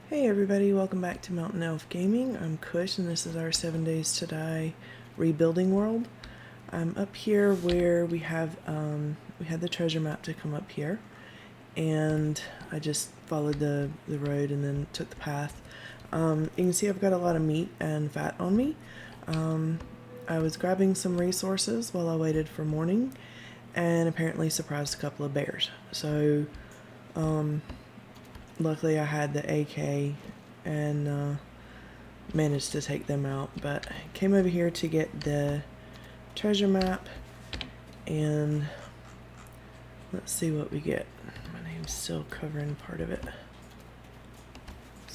Hey everybody, welcome back to Mountain Elf Gaming. I'm Kush and this is our 7 Days to Die rebuilding world. I'm up here where we had the treasure map to come up here, and I just followed the road and then took the path. You can see I've got a lot of meat and fat on me. I was grabbing some resources while I waited for morning and apparently surprised a couple of bears. So luckily I had the AK and managed to take them out, but I came over here to get the treasure map, and let's see what we get. My name's still covering part of it.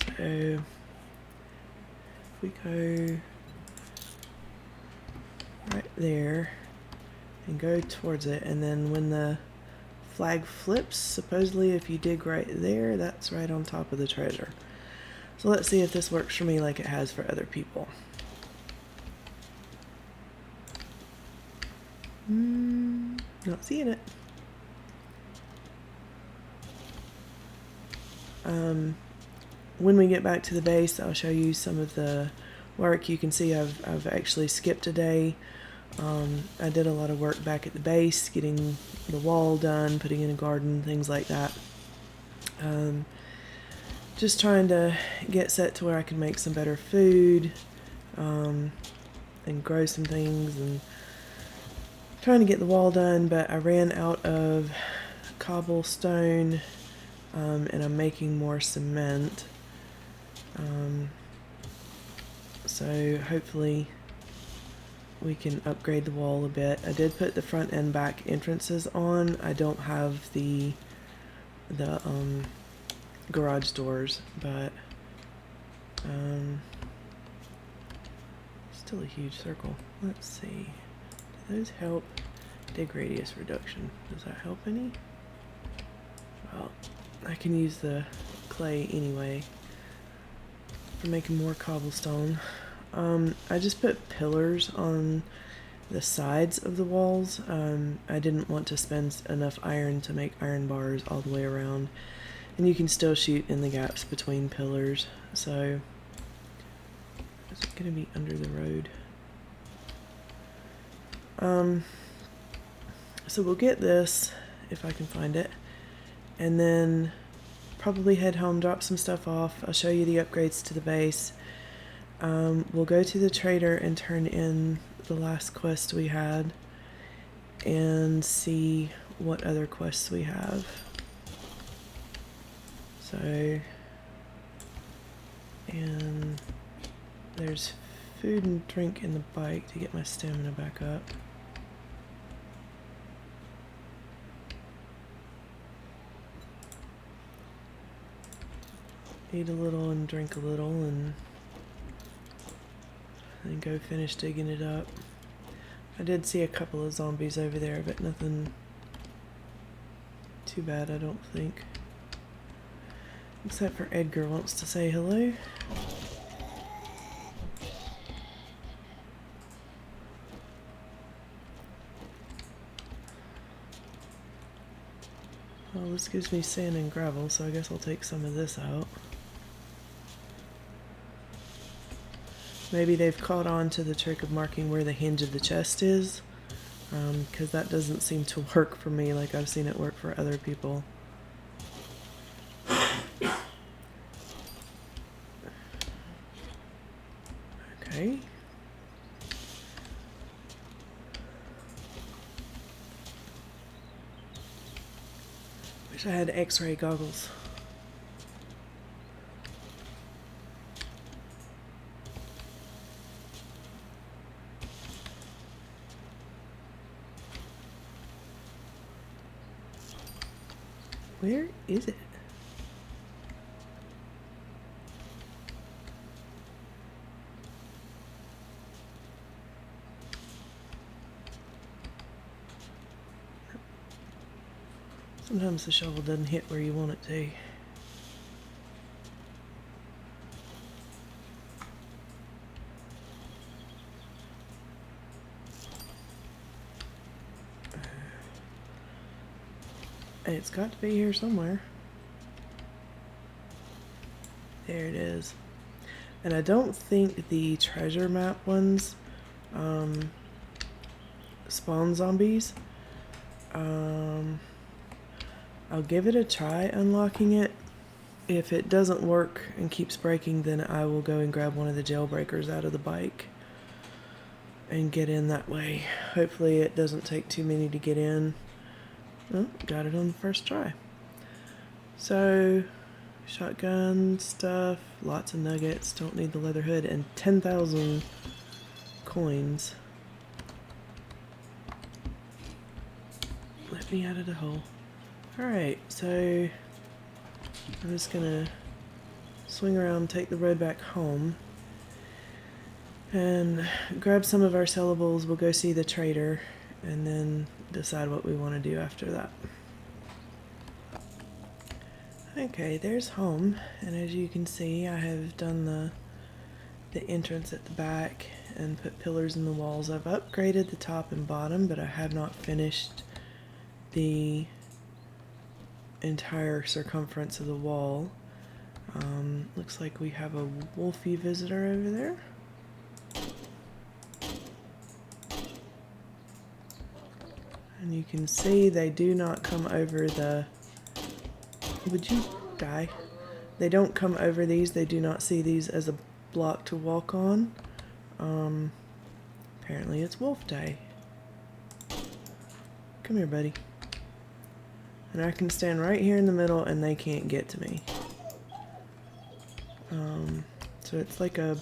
So if we go right there and go towards it, and then when the flag flips, supposedly if you dig right there, that's right on top of the treasure. So let's see if this works for me like it has for other people. Not seeing it. When we get back to the base, I'll show you some of the work. You can see I've actually skipped a day. I did a lot of work back at the base, getting the wall done, putting in a garden, things like that. Just trying to get set to where I can make some better food, and grow some things, and trying to get the wall done, but I ran out of cobblestone, and I'm making more cement. So hopefully we can upgrade the wall a bit. I did put the front and back entrances on. I don't have the garage doors, but still a huge circle. Let's see. Do those help? Dig radius reduction. Does that help any? Well, I can use the clay anyway for making more cobblestone. I just put pillars on the sides of the walls. I didn't want to spend enough iron to make iron bars all the way around, and you can still shoot in the gaps between pillars. So it's gonna be under the road. So we'll get this if I can find it, and then probably head home, drop some stuff off. I'll show you the upgrades to the base. We'll go to the trader and turn in the last quest we had and see what other quests we have. So, and there's food and drink in the bike to get my stamina back up. Eat a little and drink a little and then go finish digging it up. I did see a couple of zombies over there, but nothing too bad, I don't think. Except for Edgar wants to say hello. Well, this gives me sand and gravel, so I guess I'll take some of this out. Maybe they've caught on to the trick of marking where the hinge of the chest is, because that doesn't seem to work for me like I've seen it work for other people. Okay. Wish I had X-ray goggles. Where is it? Sometimes the shovel doesn't hit where you want it to. It's got to be here somewhere. There it is. And I don't think the treasure map ones spawn zombies. I'll give it a try unlocking it. If it doesn't work and keeps breaking, then I will go and grab one of the jailbreakers out of the bike and get in that way. Hopefully it doesn't take too many to get in. Oh, got it on the first try. So, shotgun stuff, lots of nuggets, don't need the leather hood, and 10,000 coins. Let me out of the hole. Alright, so I'm just gonna swing around, take the road back home, and grab some of our sellables. We'll go see the trader, and then decide what we want to do after that. Okay, there's home, and as you can see, I have done the entrance at the back and put pillars in the walls. I've upgraded the top and bottom, but I have not finished the entire circumference of the wall. Looks like we have a wolfy visitor over there. And you can see they do not come over the... Would you die? They don't come over these. They do not see these as a block to walk on. Apparently it's wolf day. Come here, buddy. And I can stand right here in the middle and they can't get to me. So it's like a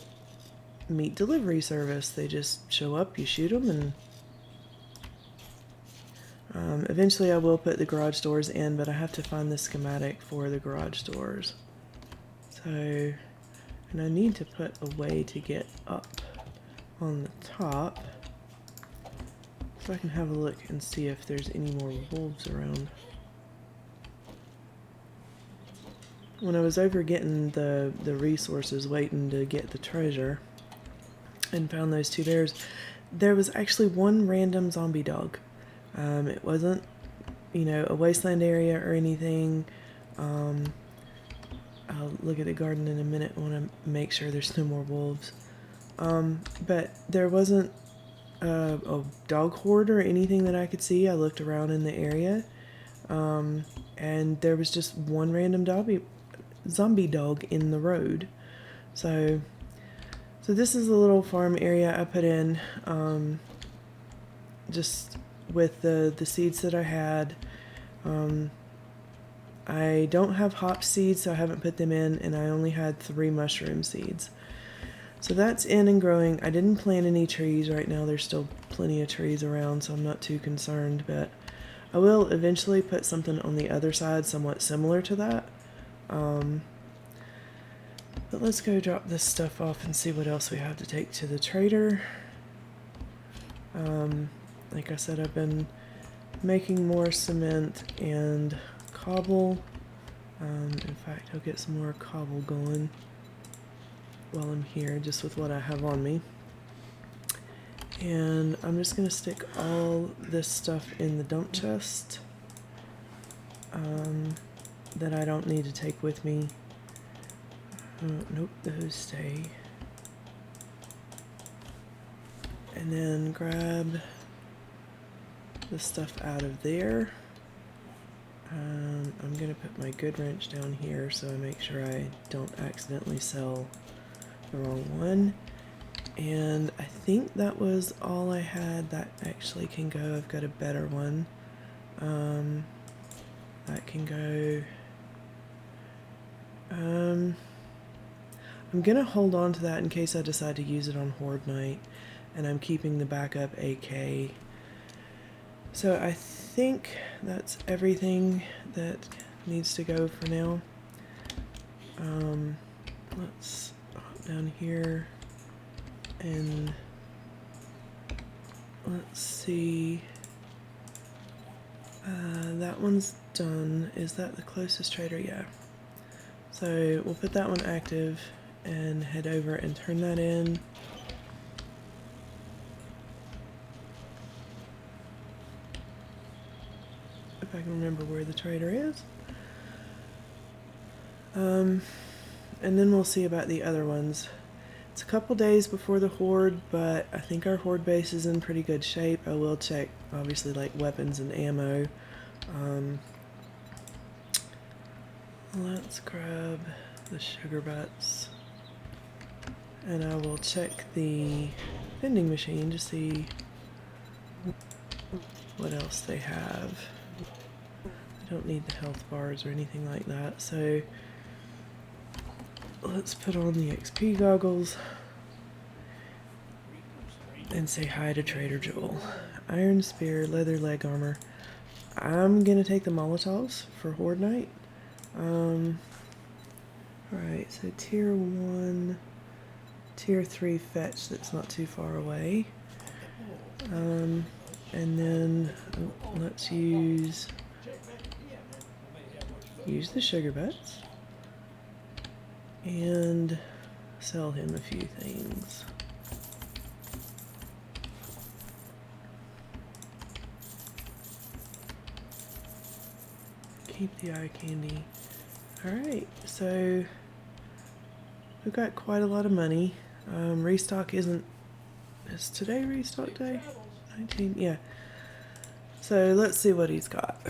meat delivery service. They just show up, you shoot them, and eventually I will put the garage doors in, but I have to find the schematic for the garage doors. So, and I need to put a way to get up on the top so I can have a look and see if there's any more wolves around. When I was over getting the resources, waiting to get the treasure, and found those two bears, there was actually one random zombie dog. It wasn't, you know, a wasteland area or anything. I'll look at the garden in a minute. I want to make sure there's no more wolves. But there wasn't a dog horde or anything that I could see. I looked around in the area, and there was just one random zombie dog in the road. So this is a little farm area I put in, just with the seeds that I had. I don't have hop seeds, so I haven't put them in, and I only had 3 mushroom seeds. So that's in and growing. I didn't plant any trees right now. There's still plenty of trees around, so I'm not too concerned, but I will eventually put something on the other side somewhat similar to that. But let's go drop this stuff off and see what else we have to take to the trader. Like I said, I've been making more cement and cobble. In fact, I'll get some more cobble going while I'm here, just with what I have on me. And I'm just going to stick all this stuff in the dump chest that I don't need to take with me. Nope, those stay. And then grab the stuff out of there. I'm going to put my good wrench down here so I make sure I don't accidentally sell the wrong one. And I think that was all I had. That actually can go. I've got a better one. That can go. I'm gonna hold on to that in case I decide to use it on Horde Night, and I'm keeping the backup AK. So I think that's everything that needs to go for now. Let's hop down here and let's see. That one's done. Is that the closest trader? Yeah. So we'll put that one active and head over and turn that in. If I can remember where the trader is. and then we'll see about the other ones. It's a couple days before the horde, but I think our horde base is in pretty good shape. I will check, obviously, like weapons and ammo. Let's grab the sugar butts, and I will check the vending machine to see what else they have. I don't need the health bars or anything like that, so let's put on the XP goggles and say hi to Trader Joel. Iron spear, leather leg armor. I'm gonna take the Molotovs for Horde Night. Alright, so tier 1, tier 3 fetch that's not too far away. And then let's use the sugar butts and sell him a few things. Keep the eye candy. Alright, so we've got quite a lot of money. Restock isn't... Is today restock day? 19? Yeah. So let's see what he's got.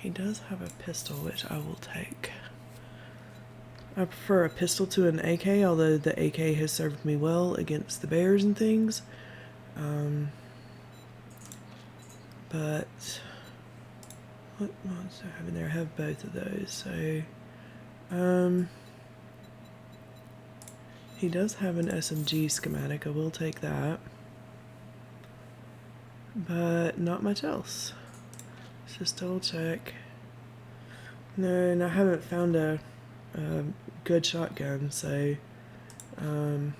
He does have a pistol, which I will take. I prefer a pistol to an AK, although the AK has served me well against the bears and things. But what mods do I have in there? I have both of those, so he does have an SMG schematic. I will take that, but not much else. Let's just double check. No, and I haven't found a good shotgun, so and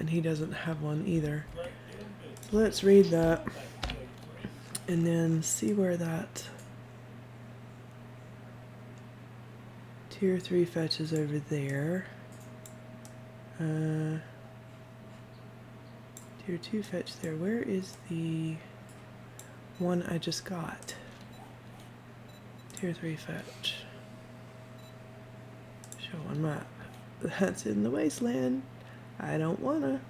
he doesn't have one either. So let's read that and then see where that tier 3 fetch is over there. Tier 2 fetch there. Where is the one I just got? Tier 3 fetch. Show on map. That's in the wasteland. I don't wanna.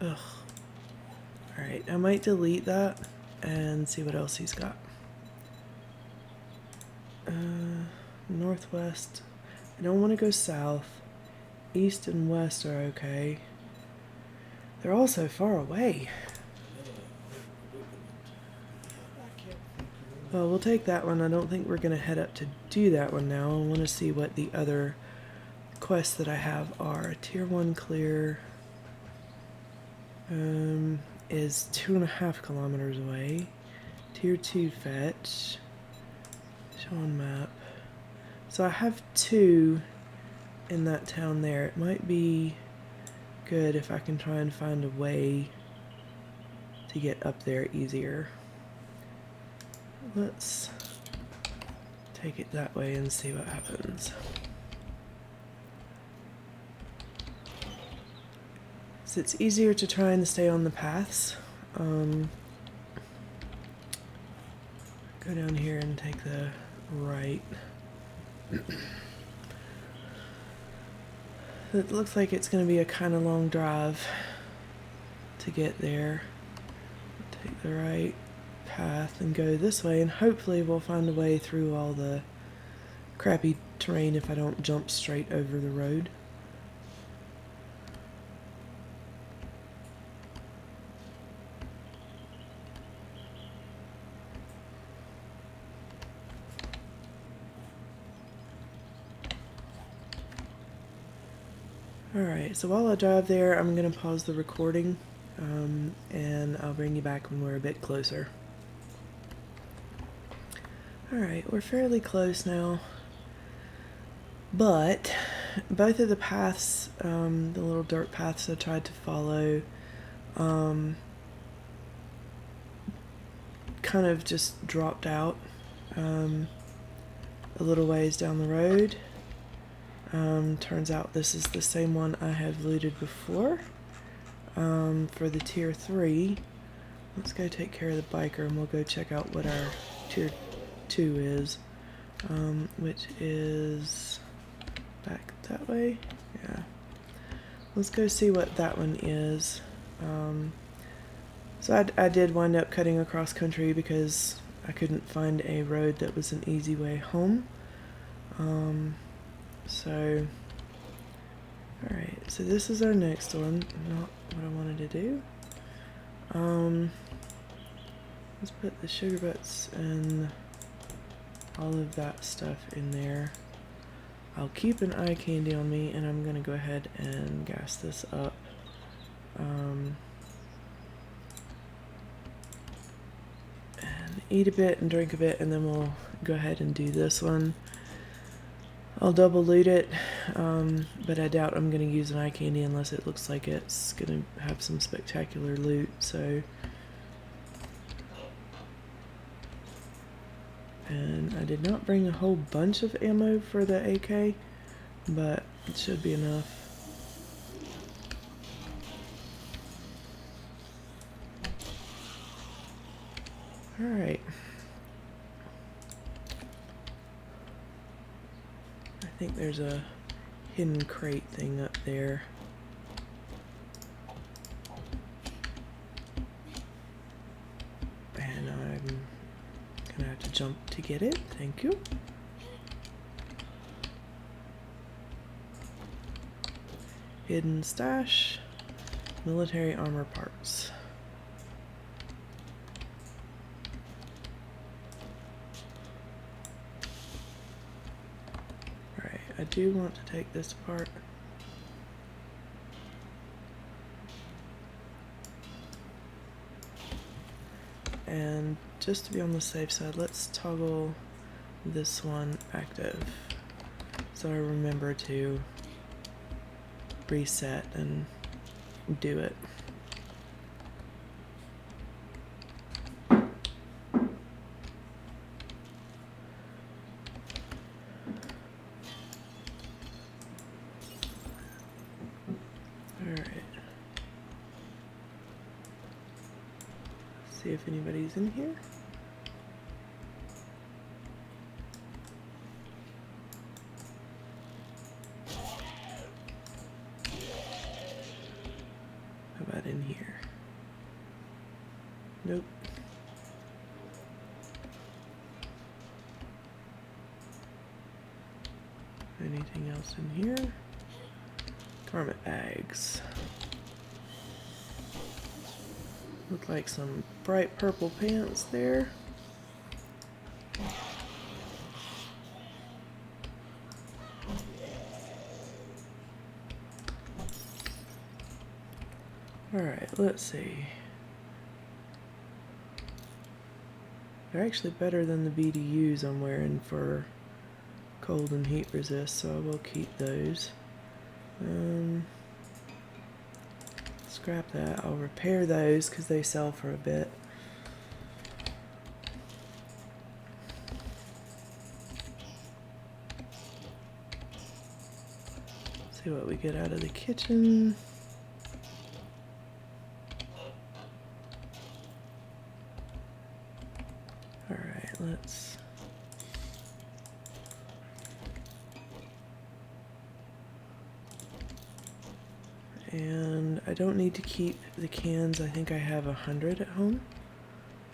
Ugh. Alright, I might delete that and see what else he's got. Northwest. I don't want to go south. East and west are okay. They're all so far away. Well, we'll take that one. I don't think we're going to head up to do that one now. I want to see what the other quests that I have are. Tier 1 clear is 2.5 kilometers away. Tier 2 fetch. Show on map. So I have 2 in that town there. It might be good if I can try and find a way to get up there easier. Let's take it that way and see what happens. So it's easier to try and stay on the paths. Go down here and take the right. It looks like it's going to be a kind of long drive to get there. Take the right path and go this way, and hopefully we'll find a way through all the crappy terrain if I don't jump straight over the road. Alright, so while I drive there, I'm going to pause the recording, and I'll bring you back when we're a bit closer. Alright, we're fairly close now, but both of the paths, the little dirt paths I tried to follow, kind of just dropped out a little ways down the road. Turns out this is the same one I have looted before. For the tier 3, let's go take care of the biker and we'll go check out what our tier 2 is, which is back that way. Yeah. Let's go see what that one is. So I did wind up cutting across country because I couldn't find a road that was an easy way home. Alright, so this is our next one, not what I wanted to do. Let's put the sugar butts and all of that stuff in there. I'll keep an eye candy on me, and I'm gonna go ahead and gas this up. And eat a bit and drink a bit, and then we'll go ahead and do this one. I'll double loot it, but I doubt I'm going to use an eye candy unless it looks like it's going to have some spectacular loot, so. And I did not bring a whole bunch of ammo for the AK, but it should be enough. Alright. I think there's a hidden crate thing up there. And I'm gonna have to jump to get it. Thank you. Hidden stash, military armor parts. I do want to take this apart. And just to be on the safe side, let's toggle this one active so I remember to reset and do it. See if anybody's in here. How about in here? Nope. Anything else in here? Garment bags. Look like some bright purple pants there. Alright, let's see. They're actually better than the BDUs I'm wearing for cold and heat resist, so I will keep those. Scrap that. I'll repair those because they sell for a bit. See what we get out of the kitchen. Alright, let's... And I don't need to keep the cans. I think I have 100 at home.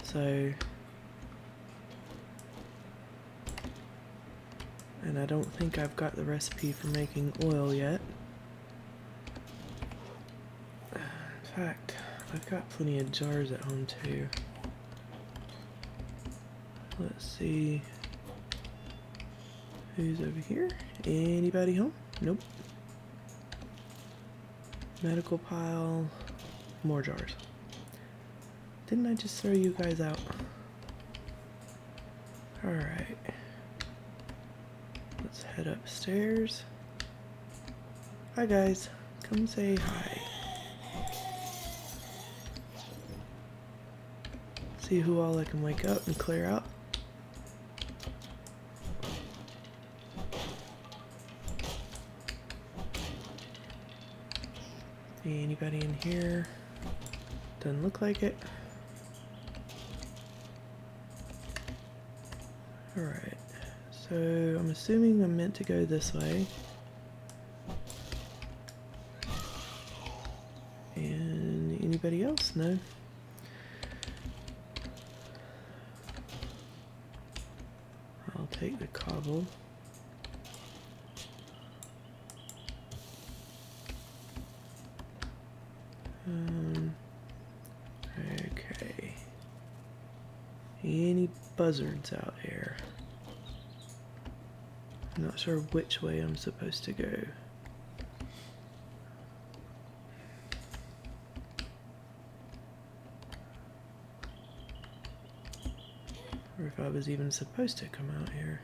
So... And I don't think I've got the recipe for making oil yet. In fact, I've got plenty of jars at home too. Let's see. Who's over here? Anybody home? Nope. Medical pile. More jars. Didn't I just throw you guys out? Alright. Let's head upstairs. Hi guys. Come say hi. See who all I can wake up and clear out. Anybody in here? Doesn't look like it. Alright, so I'm assuming I'm meant to go this way. And anybody else? No. I'll take the cobble. Okay. Any buzzards out here? I'm not sure which way I'm supposed to go. Or if I was even supposed to come out here.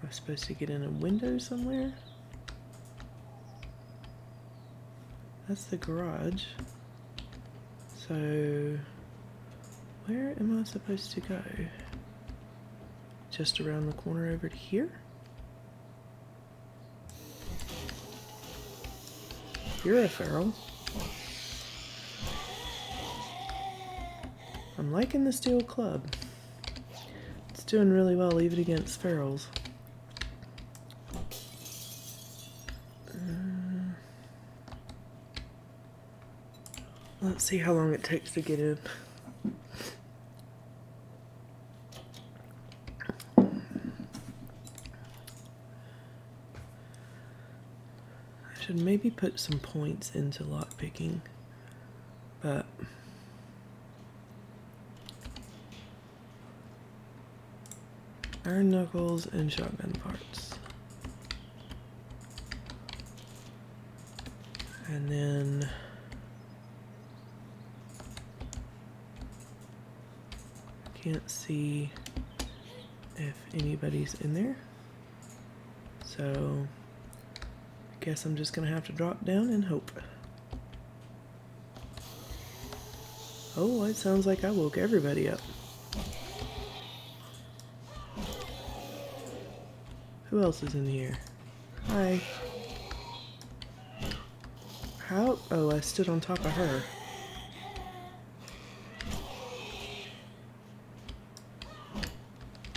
Am I supposed to get in a window somewhere? That's the garage. So, where am I supposed to go? Just around the corner over to here? You're a feral. I'm liking the steel club. It's doing really well even against ferals. Let's see how long it takes to get in. I should maybe put some points into lockpicking, but iron knuckles and shotgun parts. And then can't see if anybody's in there. So I guess I'm just gonna have to drop down and hope. Oh, it sounds like I woke everybody up. Who else is in here? Hi. How? Oh, I stood on top of her.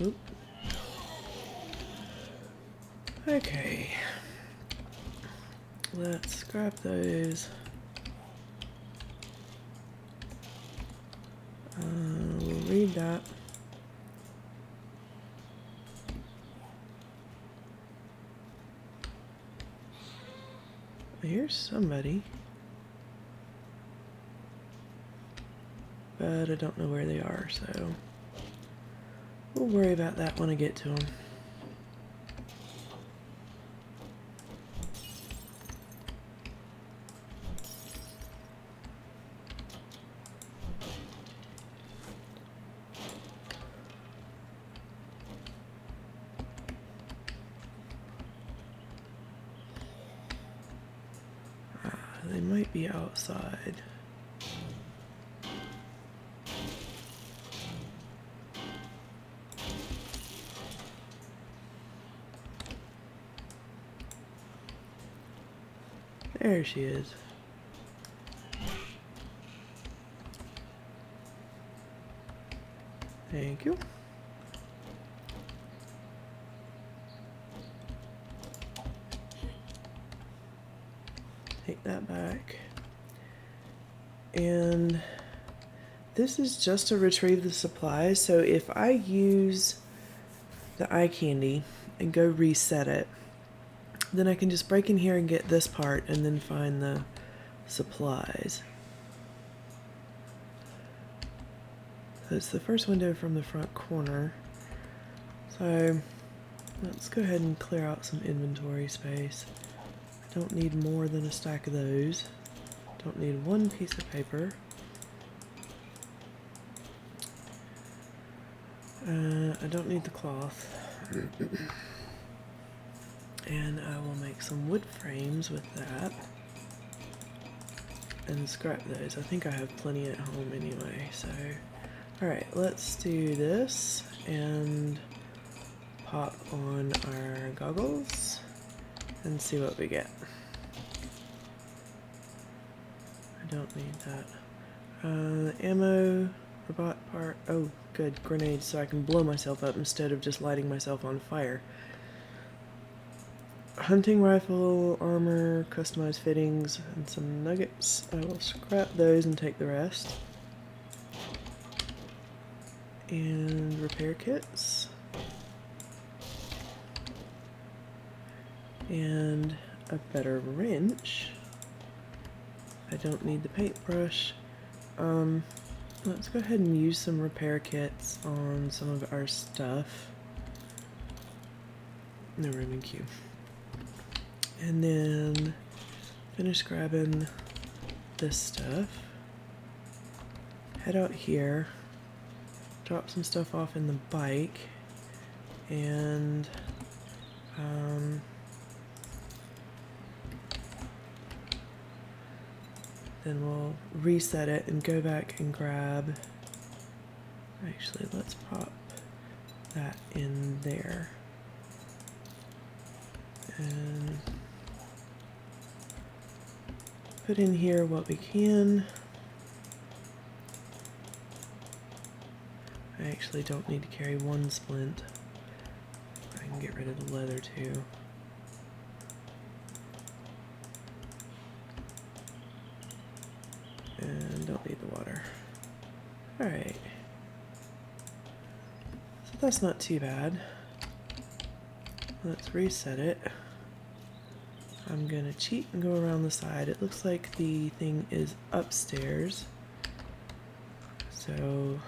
Oop. Okay. Let's scrap those. We'll read that. Here's somebody. But I don't know where they are, so we'll worry about that when I get to them. They might be outside. There she is. Thank you. Take that back. And this is just to retrieve the supplies. So if I use the eye candy and go reset it, then I can just break in here and get this part and then find the supplies. So it's the first window from the front corner. So let's go ahead and clear out some inventory space. I don't need more than a stack of those. Don't need one piece of paper. I don't need the cloth. And I will make some wood frames with that and scrap those. I think I have plenty at home anyway, so alright, let's do this and pop on our goggles and see what we get. I don't need that. Ammo, robot part. Oh, good. Grenades, so I can blow myself up instead of just lighting myself on fire. Hunting rifle, armor, customized fittings, and some nuggets. I will scrap those and take the rest. And repair kits. And a better wrench. I don't need the paintbrush. Let's go ahead and use some repair kits on some of our stuff. No room in queue. And then finish grabbing this stuff. Head out here. Drop some stuff off in the bike. And then we'll reset it and go back and grab, actually let's pop that in there. And put in here what we can. I actually don't need to carry one splint. I can get rid of the leather too. And don't need the water. Alright. So that's not too bad. Let's reset it. I'm gonna cheat and go around the side. It looks like the thing is upstairs. So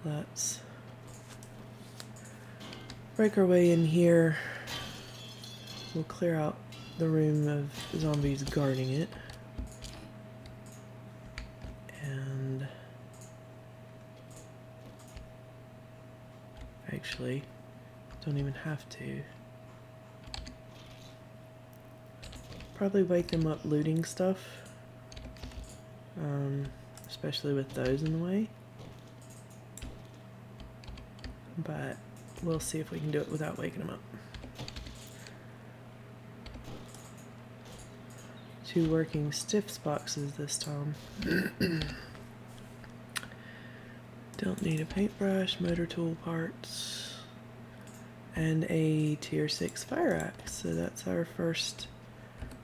let's break our way in here. We'll clear out the room of zombies guarding it. And actually, don't even have to. Probably wake them up looting stuff, especially with those in the way. But we'll see if we can do it without waking them up. 2 working stiffs boxes this time. Don't need a paintbrush, motor tool parts, and a tier 6 fire axe. So that's our first,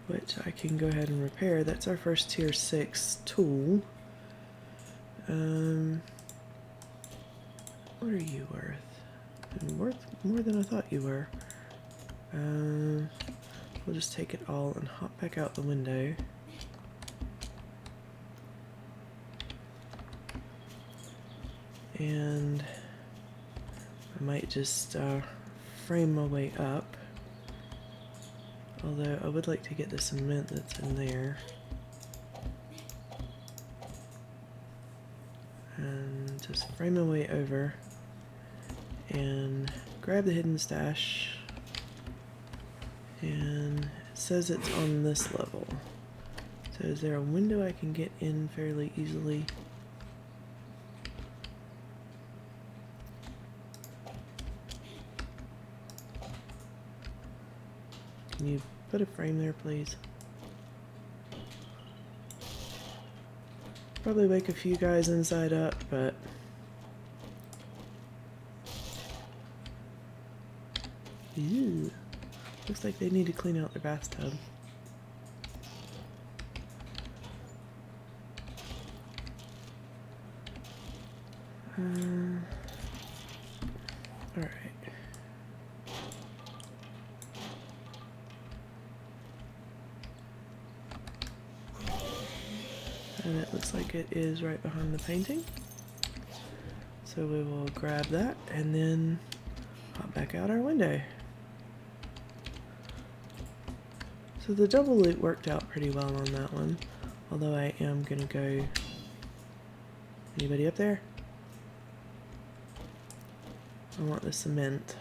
which I can go ahead and repair. That's our first tier 6 tool. What are you worth? You're worth more than I thought you were. We'll just take it all and hop back out the window. And I might just frame my way up. Although I would like to get the cement that's in there. And just frame my way over and grab the hidden stash. And it says it's on this level. So is there a window I can get in fairly easily? Can you put a frame there, please? Probably wake a few guys inside up, but ew. Looks like they need to clean out their bathtub. Alright. And it looks like it is right behind the painting. So we will grab that and then hop back out our window. So the double loot worked out pretty well on that one. Although I am gonna go... Anybody up there? I want the cement.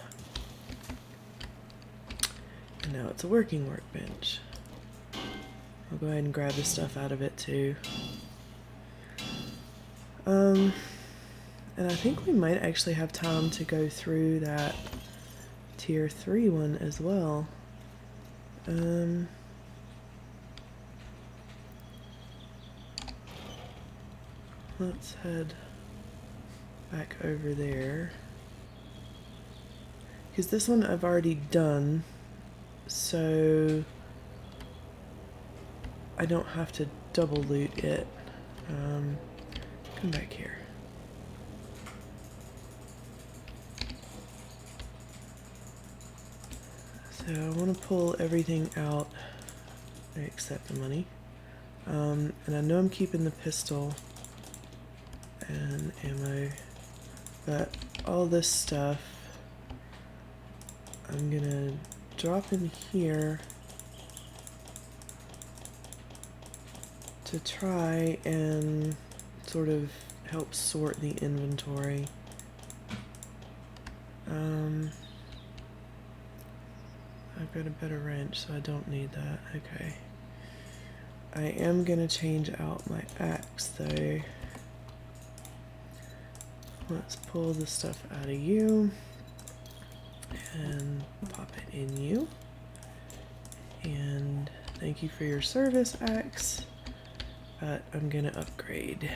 And now it's a working workbench. I'll go ahead and grab the stuff out of it too. And I think we might actually have time to go through that tier 3 one as well. Let's head back over there. Because this one I've already done, so I don't have to double loot it. Come back here. So I want to pull everything out except the money. And I know I'm keeping the pistol and ammo, but all this stuff I'm gonna drop in here to try and sort of help sort the inventory. I've got a better wrench, so I don't need that. Okay. I am gonna change out my axe though. Let's pull the stuff out of you and pop it in you. And thank you for your service, axe. But I'm gonna upgrade.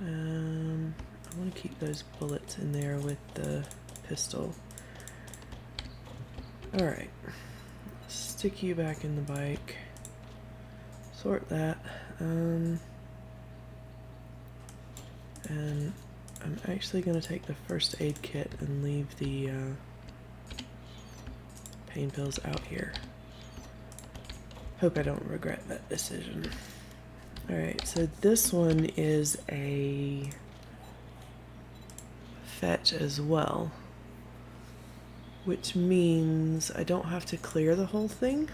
I want to keep those bullets in there with the pistol. Alright, stick you back in the bike. Sort that. And I'm actually going to take the first aid kit and leave the pain pills out here. Hope I don't regret that decision. Alright, so this one is a fetch as well, which means I don't have to clear the whole thing.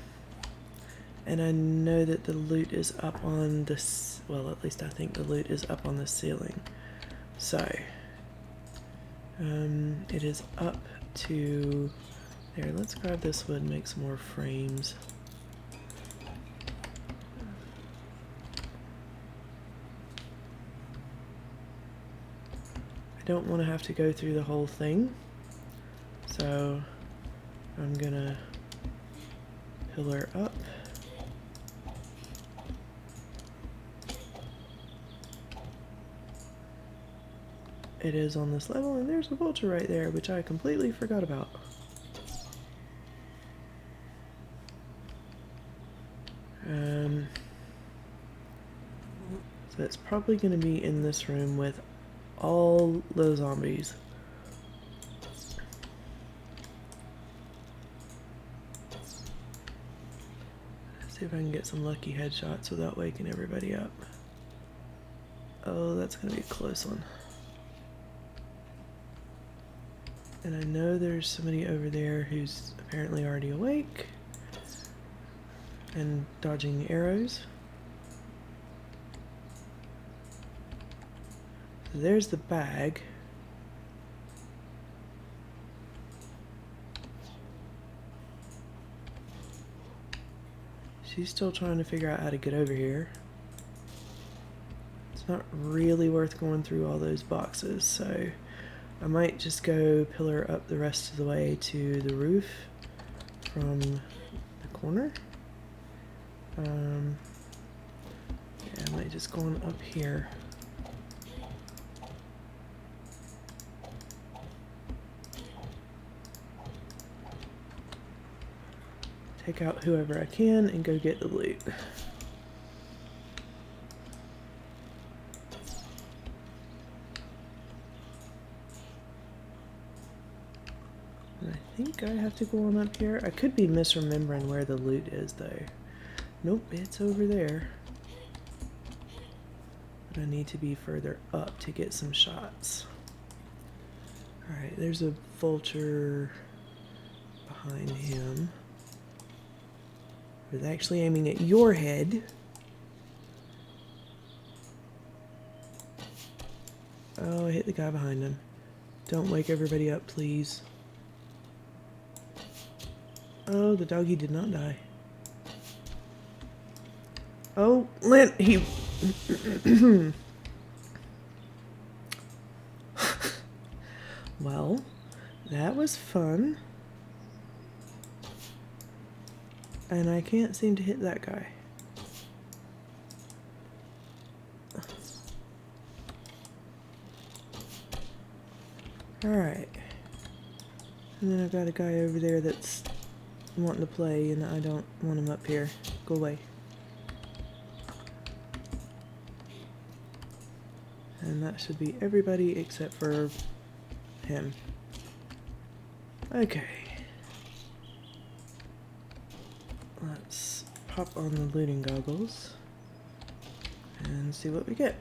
And I know that the loot is up on this, well, at least I think the loot is up on the ceiling. So, it is up to there. Let's grab this wood and make some more frames. I don't want to have to go through the whole thing, so I'm gonna pillar up. It is on this level, and there's a vulture right there, which I completely forgot about. So it's probably going to be in this room with all the zombies. Let's see if I can get some lucky headshots without waking everybody up. Oh, that's going to be a close one. And I know there's somebody over there who's apparently already awake and dodging arrows. So there's the bag. She's still trying to figure out how to get over here. It's not really worth going through all those boxes, so I might just go pillar up the rest of the way to the roof from the corner. Yeah, I might just go on up here. Take out whoever I can and go get the loot. And I think I have to go on up here. I could be misremembering where the loot is though. Nope, it's over there. But I need to be further up to get some shots. Alright, there's a vulture behind him. It's actually aiming at your head. Oh, I hit the guy behind him. Don't wake everybody up, please. Oh, the doggy did not die. Oh, Lint, he... Well, that was fun. And I can't seem to hit that guy. Alright. And then I've got a guy over there that's wanting to play, and I don't want him up here. Go away. And that should be everybody except for him. Okay. Let's pop on the looting goggles and see what we get.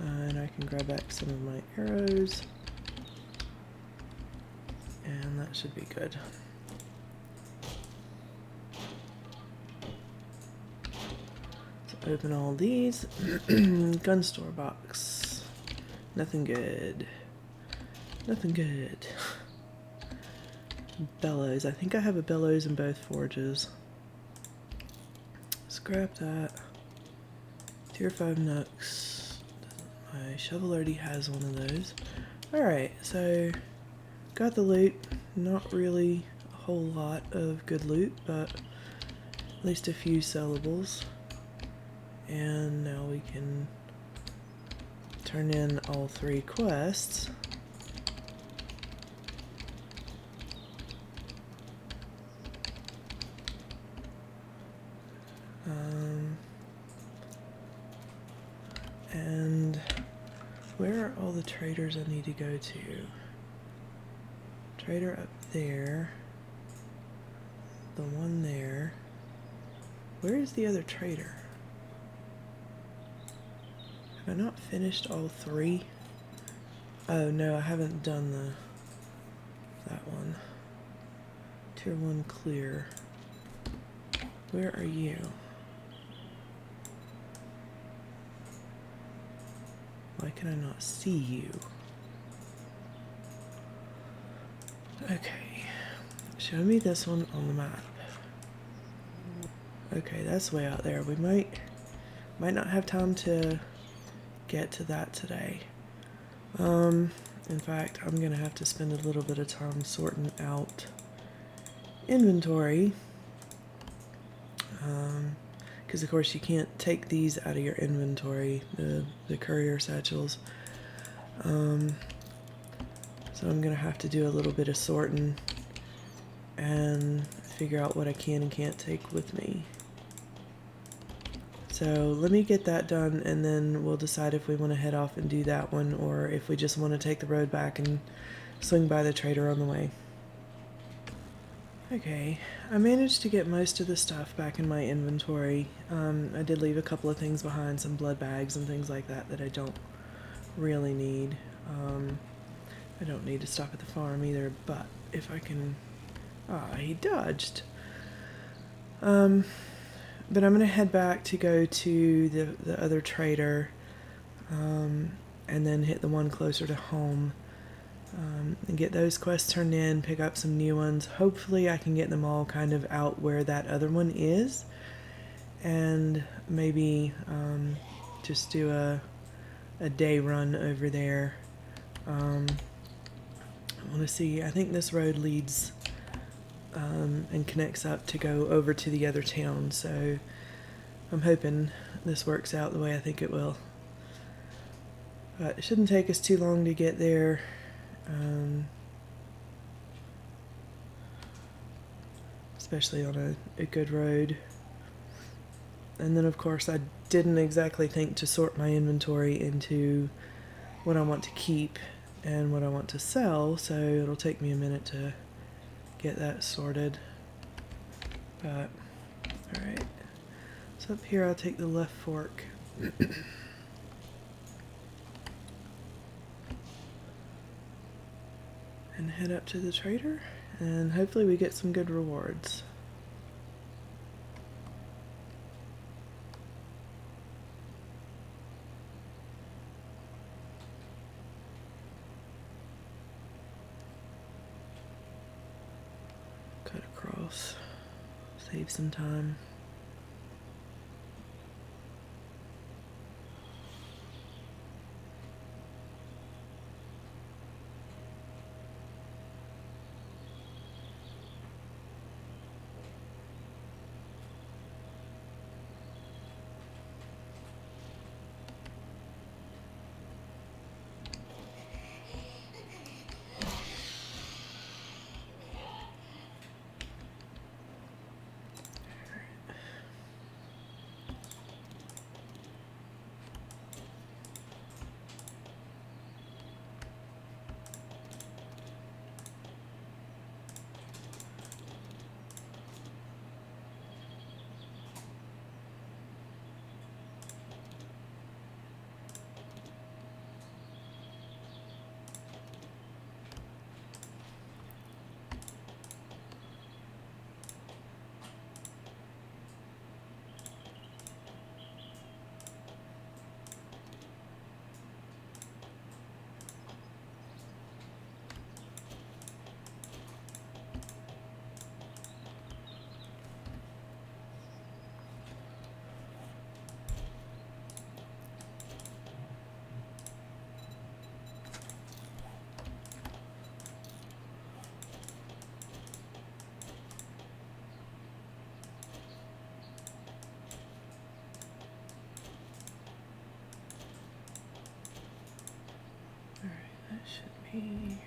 And I can grab back some of my arrows. And that should be good. Let's open all these. Gun store box. Nothing good. Nothing good. Bellows. I think I have a bellows in both forges. Scrap that. Tier 5 nooks. My shovel already has one of those. Alright, so got the loot. Not really a whole lot of good loot, but at least a few sellables. And now we can turn in all 3 quests. And where are all the traders I need to go to? Trader up there. The one there. Where is the other trader? Have I not finished all 3? Oh no, I haven't done that one. Tier 1 clear. Where are you? Why can I not see you? Okay. Show me this one on the map. Okay, that's way out there. We might not have time to get to that today. In fact, I'm gonna have to spend a little bit of time sorting out inventory. Because of course you can't take these out of your inventory, the courier satchels. So I'm gonna have to do a little bit of sorting and figure out what I can and can't take with me. So let me get that done, and then we'll decide if we want to head off and do that one, or if we just want to take the road back and swing by the trader on the way. Okay, I managed to get most of the stuff back in my inventory. I did leave a couple of things behind, some blood bags and things like that I don't really need. I don't need to stop at the farm either, but if I can... Ah, he dodged. But I'm going to head back to go to the other trader, and then hit the one closer to home, and get those quests turned in, pick up some new ones. Hopefully I can get them all kind of out where that other one is, and maybe just do a day run over there. I want to see, I think this road leads and connects up to go over to the other town, so I'm hoping this works out the way I think it will. But it shouldn't take us too long to get there. Especially on a good road. And then of course I didn't exactly think to sort my inventory into what I want to keep and what I want to sell, so it'll take me a minute to get that sorted. But alright, so up here I'll take the left fork. And head up to the trader, and hopefully we get some good rewards. Cut across, save some time. Everything?